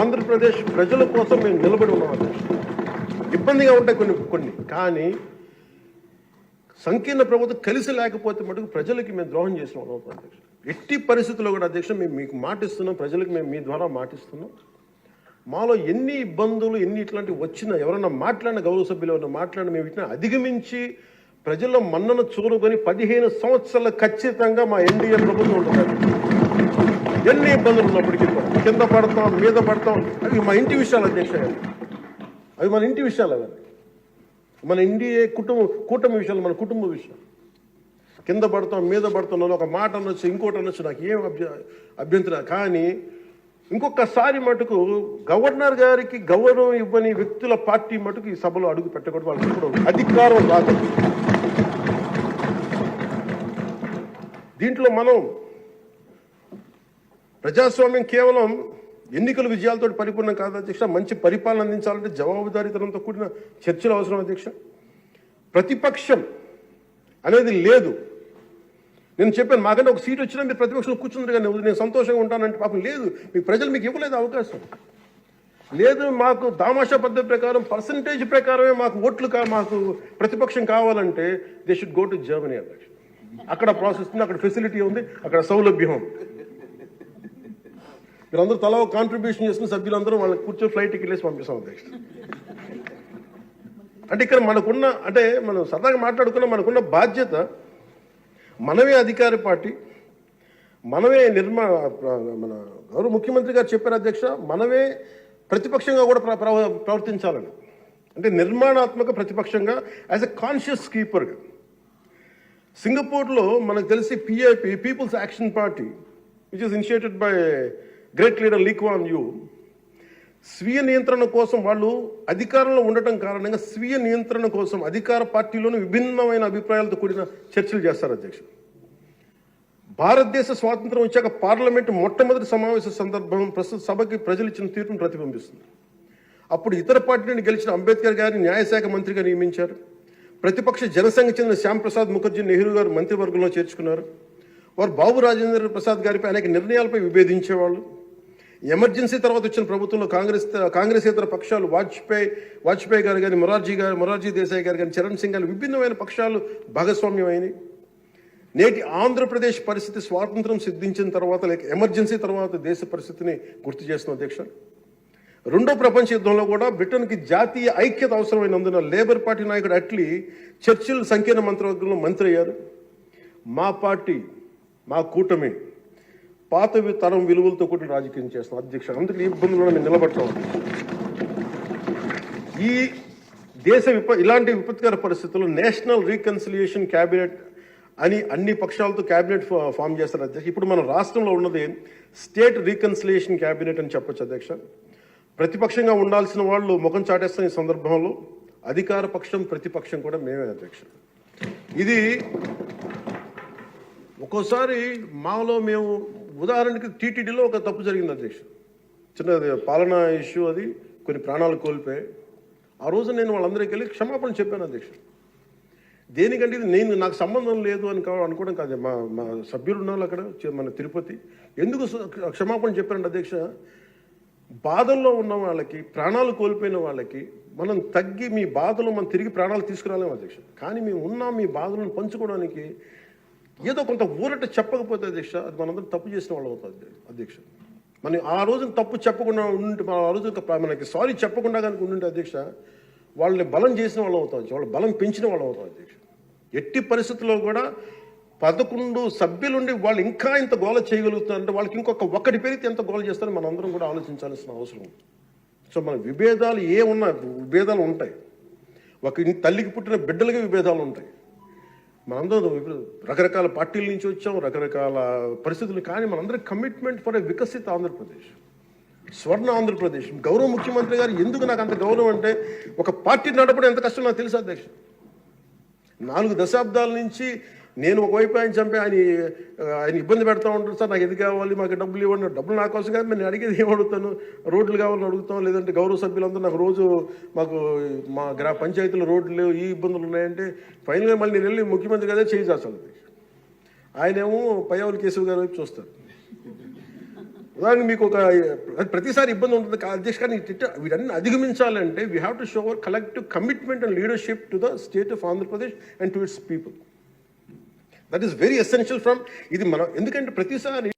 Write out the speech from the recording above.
ఆంధ్రప్రదేశ్ ప్రజల కోసం మేము నిలబడి ఉన్నాం అధ్యక్ష. ఇబ్బందిగా ఉంటాయి కొన్ని కానీ సంకీర్ణ ప్రభుత్వం కలిసి లేకపోతే మటుకు ప్రజలకి మేము ద్రోహం చేసిన వాళ్ళం అధ్యక్ష. ఎట్టి పరిస్థితుల్లో కూడా అధ్యక్ష మేము మీకు మాటిస్తున్నాం, ప్రజలకు మేము మీ ద్వారా మాటిస్తున్నాం. మాలో ఎన్ని ఇబ్బందులు ఎన్ని ఇట్లాంటివి వచ్చినా ఎవరన్నా మాట్లాడిన గౌరవ సభ్యులు ఎవరన్నా మాట్లాడిన మేము ఇట్లా అధిగమించి ప్రజల్లో మన్నను చూరుకొని 15 సంవత్సరాలు ఖచ్చితంగా మా ఎన్డీఏ ప్రభుత్వం ఉంటుంది. ఎన్ని ఇబ్బందులు ఉన్నప్పటికీ కింద పడతాం మీద పడతాం, అవి మా ఇంటి విషయాలు అధ్యక్ష. అవి మన ఇంటి విషయాలు, అవన్నీ మన ఎన్డీఏ కూటమి విషయాలు, మన కుటుంబ విషయాలు. కింద పడతాం మీద పడతాం, ఒక మాట అనొచ్చు ఇంకోటి అనొచ్చు, నాకు ఏం అభ్యంతరం. కానీ ఇంకొకసారి మటుకు గవర్నర్ గారికి గౌరవం ఇవ్వని వ్యక్తుల పార్టీ మటుకు ఈ సభలో అడుగు పెట్టకూడదు. వాళ్ళకి ఇప్పుడు అధికారం రాదు. దీంట్లో మనం ప్రజాస్వామ్యం కేవలం ఎన్నికల విజయాలతో పరిపూర్ణం కాదు అధ్యక్ష. మంచి పరిపాలన అందించాలంటే జవాబుదారీతనంతో కూడిన చర్చలు అవసరం అధ్యక్ష. ప్రతిపక్షం అనేది లేదు. నేను చెప్పాను, మాకంటే ఒక సీట్ వచ్చినా మీరు ప్రతిపక్షంలో కూర్చుంది కానీ నేను సంతోషంగా ఉంటానంటే పాపం లేదు. మీకు ప్రజలు మీకు ఇవ్వలేదు అవకాశం లేదు. మాకు దామాషా పద్ధతి ప్రకారం పర్సంటేజ్ ప్రకారమే మాకు ఓట్లు మాకు ప్రతిపక్షం కావాలంటే they should go to Germany అధ్యక్ష. అక్కడ ప్రాసెస్ ఉంది, అక్కడ ఫెసిలిటీ ఉంది, అక్కడ సౌలభ్యం ఉంది. మీరందరూ తలా ఒక కాంట్రిబ్యూషన్ చేసుకుని సభ్యులందరూ వాళ్ళకి కూర్చొని ఫ్లైట్ టికెట్ వేసి పంపిస్తాం అధ్యక్ష. అంటే ఇక్కడ మనకున్న, అంటే మనం సరదాగా మాట్లాడుకున్న మనకున్న బాధ్యత, మనమే అధికార పార్టీ, మనమే మన గౌరవ ముఖ్యమంత్రి గారు చెప్పారు అధ్యక్ష, మనమే ప్రతిపక్షంగా కూడా ప్రవర్తించాలని. అంటే నిర్మాణాత్మక ప్రతిపక్షంగా యాజ్ ఎ కాన్షియస్ కీపర్గా. సింగపూర్లో మనకు తెలిసి PIP, People's Action Party, which is initiated by great leader Lee Kuan Yew, స్వీయ నియంత్రణ కోసం వాళ్ళు అధికారంలో ఉండటం కారణంగా స్వీయ నియంత్రణ కోసం అధికార పార్టీలోని విభిన్నమైన అభిప్రాయాలతో కూడిన చర్చలు చేస్తారు అధ్యక్ష. భారతదేశ స్వాతంత్రం వచ్చాక పార్లమెంటు మొట్టమొదటి సమావేశ సందర్భం ప్రస్తుత సభకి ప్రజలు ఇచ్చిన తీర్పును ప్రతిబింబిస్తుంది. అప్పుడు ఇతర పార్టీ నుండి గెలిచిన అంబేద్కర్ గారిని న్యాయశాఖ మంత్రిగా నియమించారు. ప్రతిపక్ష జనసంఘ చెందిన శ్యాంప్రసాద్ ముఖర్జీ నెహ్రూ గారు మంత్రివర్గంలో చేర్చుకున్నారు. వారు బాబు రాజేంద్ర ప్రసాద్ గారిపై అనేక నిర్ణయాలపై విభేదించేవాళ్ళు. ఎమర్జెన్సీ తర్వాత వచ్చిన ప్రభుత్వంలో కాంగ్రెసేతర పక్షాలు వాజ్పేయి గారు కానీ మొరార్జీ దేశాయ్ గారు కానీ చరణ్ సింగ్ గారు విభిన్నమైన పక్షాలు భాగస్వామ్యమైనవి. నేటి ఆంధ్రప్రదేశ్ పరిస్థితి స్వాతంత్రం సిద్ధించిన తర్వాత లేక ఎమర్జెన్సీ తర్వాత దేశ పరిస్థితిని గుర్తు చేస్తున్న అధ్యక్ష. రెండో ప్రపంచ యుద్ధంలో కూడా బ్రిటన్కి జాతీయ ఐక్యత అవసరమైనందున లేబర్ పార్టీ నాయకుడు అట్లీ చర్చిల్ సంకీర్ణ మంత్రివర్గంలో మంత్రి అయ్యారు. మా పార్టీ, మా కూటమి పాత తరం విలువలతో కూడిన రాజకీయం చేస్తున్నాం అధ్యక్ష. అందుకే ఈ ఇబ్బందులను మేము నిలబడతాం. ఈ దేశ ఇలాంటి విపత్కర పరిస్థితుల్లో నేషనల్ రీకన్సిలియేషన్ క్యాబినెట్ అని అన్ని పక్షాలతో క్యాబినెట్ ఫామ్ చేస్తారు అధ్యక్ష. ఇప్పుడు మన రాష్ట్రంలో ఉన్నది స్టేట్ రీకన్సిలియేషన్ క్యాబినెట్ అని చెప్పొచ్చు అధ్యక్ష. ప్రతిపక్షంగా ఉండాల్సిన వాళ్ళు ముఖం చాటేస్తున్న ఈ సందర్భంలో అధికార పక్షం ప్రతిపక్షం కూడా మేమే అధ్యక్ష. ఇది ఒక్కోసారి మాలో మేము ఉదాహరణకి టీటీడీలో ఒక తప్పు జరిగింది అధ్యక్ష. చిన్నది పాలనా ఇష్యూ, అది కొన్ని ప్రాణాలు కోల్పోయి ఆ రోజు నేను వాళ్ళందరికీ వెళ్ళి క్షమాపణ చెప్పాను అధ్యక్ష. దేనికంటే ఇది నాకు సంబంధం లేదు అని అనుకోవడం కాదు. మా సభ్యులు ఉన్నారు అక్కడ మన తిరుపతి. ఎందుకు క్షమాపణ చెప్పారంటే అధ్యక్ష, బాధల్లో ఉన్న వాళ్ళకి, ప్రాణాలు కోల్పోయిన వాళ్ళకి మనం తగ్గి మీ బాధలు మనం తిరిగి ప్రాణాలు తీసుకురాలేము అధ్యక్ష. కానీ మేము ఉన్నాం మీ బాధలను పంచుకోవడానికి. ఏదో కొంత ఊరట చెప్పకపోతే అధ్యక్ష, అది మనందరం తప్పు చేసిన వాళ్ళు అవుతుంది అధ్యక్ష. మనం ఆ రోజు తప్పు చెప్పకుండా ఉంటే, ఆ రోజు మనకి సారీ చెప్పకుండా కనుక ఉండుంటే అధ్యక్ష, వాళ్ళని బలం చేసిన వాళ్ళు అవుతాం, వాళ్ళు బలం పెంచిన వాళ్ళు అవుతాం అధ్యక్ష. ఎట్టి పరిస్థితుల్లో కూడా 11 సభ్యులుండి వాళ్ళు ఇంకా ఇంత గోల చేయగలుగుతారంటే వాళ్ళకి ఒక్కటి పెరిగితే ఎంత గోల చేస్తారో మనం అందరం కూడా ఆలోచించాల్సిన అవసరం ఉంది. సో మన విభేదాలు విభేదాలు ఉంటాయి. ఒక తల్లికి పుట్టిన బిడ్డలకి విభేదాలు ఉంటాయి. మనందరం రకరకాల పార్టీల నుంచి వచ్చాం, రకరకాల పరిస్థితులు. కానీ మనందరం కమిట్మెంట్ ఫర్ ఏ వికసిత ఆంధ్రప్రదేశ్, స్వర్ణ ఆంధ్రప్రదేశ్. గౌరవ ముఖ్యమంత్రి గారు ఎందుకు నాకు అంత గౌరవం అంటే, ఒక పార్టీ నడపడం ఎంత కష్టం నాకు తెలుసు అధ్యక్ష. 4 దశాబ్దాల నుంచి నేను ఒకవైపు ఆయన చంపి ఆయన ఇబ్బంది పెడతా ఉంటాను. సార్ నాకు ఇది కావాలి, మాకు డబ్బులు ఇవ్వండి. డబ్బులు నా కోసం కాదు, నేను అడిగేది ఏం అడుగుతాను, రోడ్లు కావాలని అడుగుతాం. లేదంటే గౌరవ సభ్యులందరూ నాకు రోజు మా పంచాయతీలో రోడ్లు లేవు, ఈ ఇబ్బందులు ఉన్నాయంటే ఫైనల్గా మళ్ళీ నేను వెళ్ళి ముఖ్యమంత్రి గారే చేయి చేస్తాను. ఆయనేమో పయ్యావుల కేశవ్ గారి వైపు చూస్తారు. ఉదాహరణకు మీకు ఒక ప్రతిసారి ఇబ్బంది ఉంటుంది అధ్యక్ష, కానీ వీటన్ని అధిగమించాలంటే we have to show hour collective commitment and leadership to the state of Andhra Pradesh and to it's people. That is very essential from ఇది మనం, ఎందుకంటే ప్రతిసారి